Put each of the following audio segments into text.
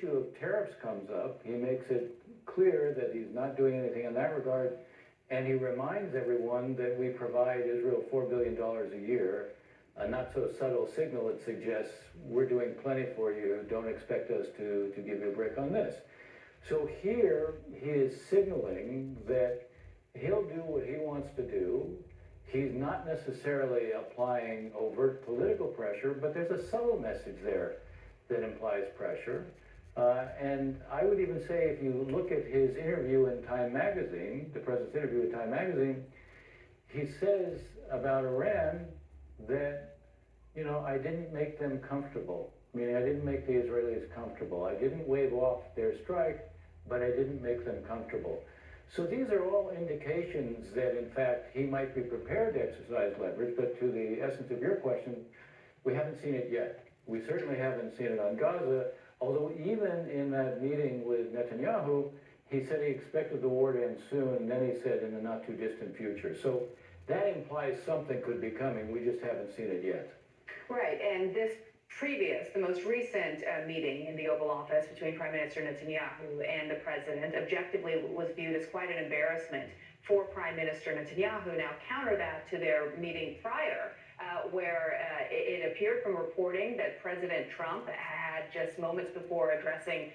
issue of tariffs comes up, he makes it clear that he's not doing anything in that regard, and he reminds everyone that we provide Israel $4 billion a year, a not so subtle signal that suggests we're doing plenty for you, don't expect us to give you a break on this. So here he is signaling that he'll do what he wants to do. He's not necessarily applying overt political pressure, but there's a subtle message there that implies pressure. And I would even say if you look at his interview in Time Magazine, the president's interview in Time Magazine, he says about Iran that, you know, I didn't make them comfortable. Meaning I didn't make the Israelis comfortable. I didn't wave off their strike, but I didn't make them comfortable. So these are all indications that, in fact, he might be prepared to exercise leverage, but to the essence of your question, we haven't seen it yet. We certainly haven't seen it on Gaza, although even in that meeting with Netanyahu, he said he expected the war to end soon, and then he said in the not too distant future. So that implies something could be coming. We just haven't seen it yet. Right, and the most recent meeting in the Oval Office between Prime Minister Netanyahu and the president objectively was viewed as quite an embarrassment for Prime Minister Netanyahu. Now counter that to their meeting prior, where it appeared from reporting that President Trump had just moments before addressing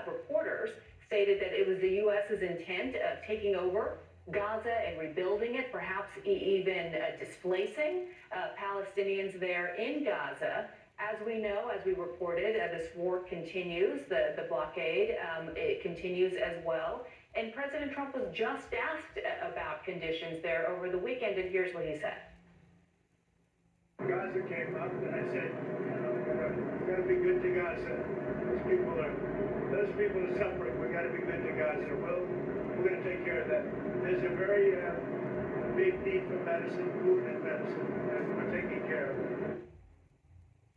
reporters stated that it was the U.S.'s intent of taking over Gaza and rebuilding it, perhaps even displacing Palestinians there in Gaza. As we know, as we reported, this war continues, the blockade, it continues as well. And President Trump was just asked about conditions there over the weekend, and here's what he said. Gaza came up, and I said, we got to be good to Gaza. Those people are suffering. We got to be good to Gaza. Well, we're going to take care of that. There's a very big need for medicine, food and medicine, and we're taking care of it.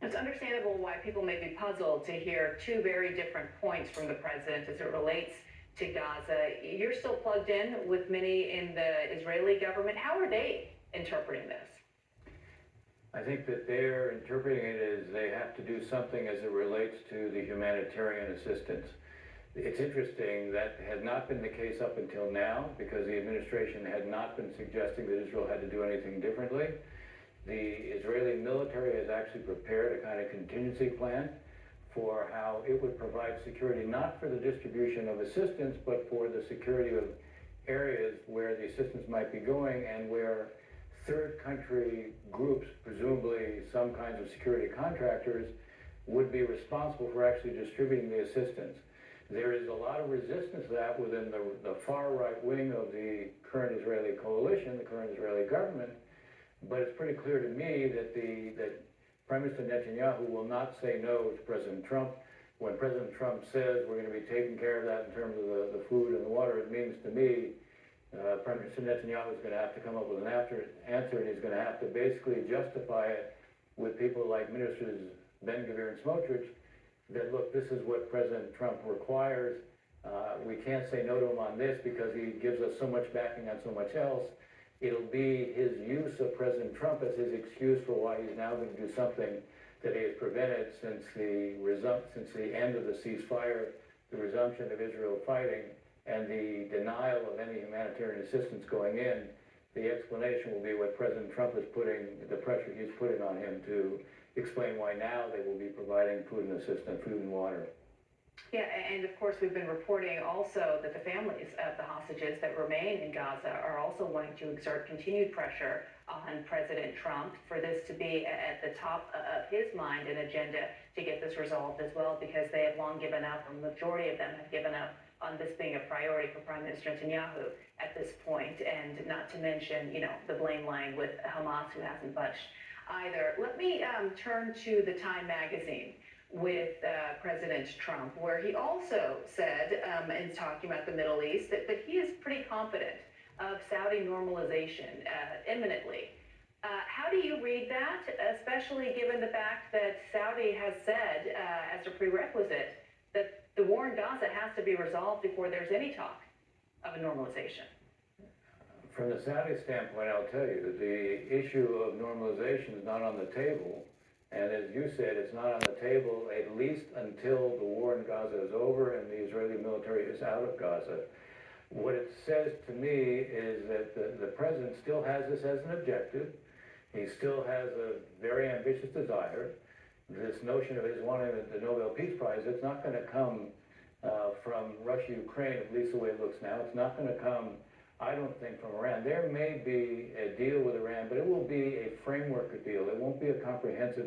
It's understandable why people may be puzzled to hear two very different points from the president as it relates to Gaza. You're still plugged in with many in the Israeli government. How are they interpreting this? I think that they're interpreting it as they have to do something as it relates to the humanitarian assistance. It's interesting, that had not been the case up until now, because the administration had not been suggesting that Israel had to do anything differently. The Israeli military has actually prepared a kind of contingency plan for how it would provide security, not for the distribution of assistance, but for the security of areas where the assistance might be going and where third country groups, presumably some kinds of security contractors, would be responsible for actually distributing the assistance. There is a lot of resistance to that within the far right wing of the current Israeli coalition, the current Israeli government. But it's pretty clear to me that Prime Minister Netanyahu will not say no to President Trump. When President Trump says we're going to be taking care of that in terms of the food and the water, it means to me Prime Minister Netanyahu is going to have to come up with an answer, and he's going to have to basically justify it with people like Ministers Ben-Gvir and Smotrich that, look, this is what President Trump requires. We can't say no to him on this because he gives us so much backing on so much else. It'll be his use of President Trump as his excuse for why he's now going to do something that he has prevented since the end of the ceasefire, the resumption of Israel fighting, and the denial of any humanitarian assistance going in. The explanation will be what President Trump is putting, the pressure he's putting on him to explain why now they will be providing food and assistance, food and water. Yeah, and of course we've been reporting also that the families of the hostages that remain in Gaza are also wanting to exert continued pressure on President Trump for this to be at the top of his mind and agenda to get this resolved as well, because they have long given up, or the majority of them have given up on this being a priority for Prime Minister Netanyahu at this point, and not to mention, the blame lying with Hamas, who hasn't budged either. Let me turn to the Time magazine with President Trump, where he also said, in talking about the Middle East, that he is pretty confident of Saudi normalization imminently. How do you read that, especially given the fact that Saudi has said, as a prerequisite, that the war in Gaza has to be resolved before there's any talk of a normalization? From the Saudi standpoint, I'll tell you, the issue of normalization is not on the table And as you said, it's not on the table at least until the war in Gaza is over and the Israeli military is out of Gaza. What it says to me is that the president still has this as an objective. He still has a very ambitious desire. This notion of his wanting the Nobel Peace Prize, it's not going to come from Russia, Ukraine, at least the way it looks now. It's not going to come, I don't think, from Iran. There may be a deal with Iran, but it will be a framework deal. It won't be a comprehensive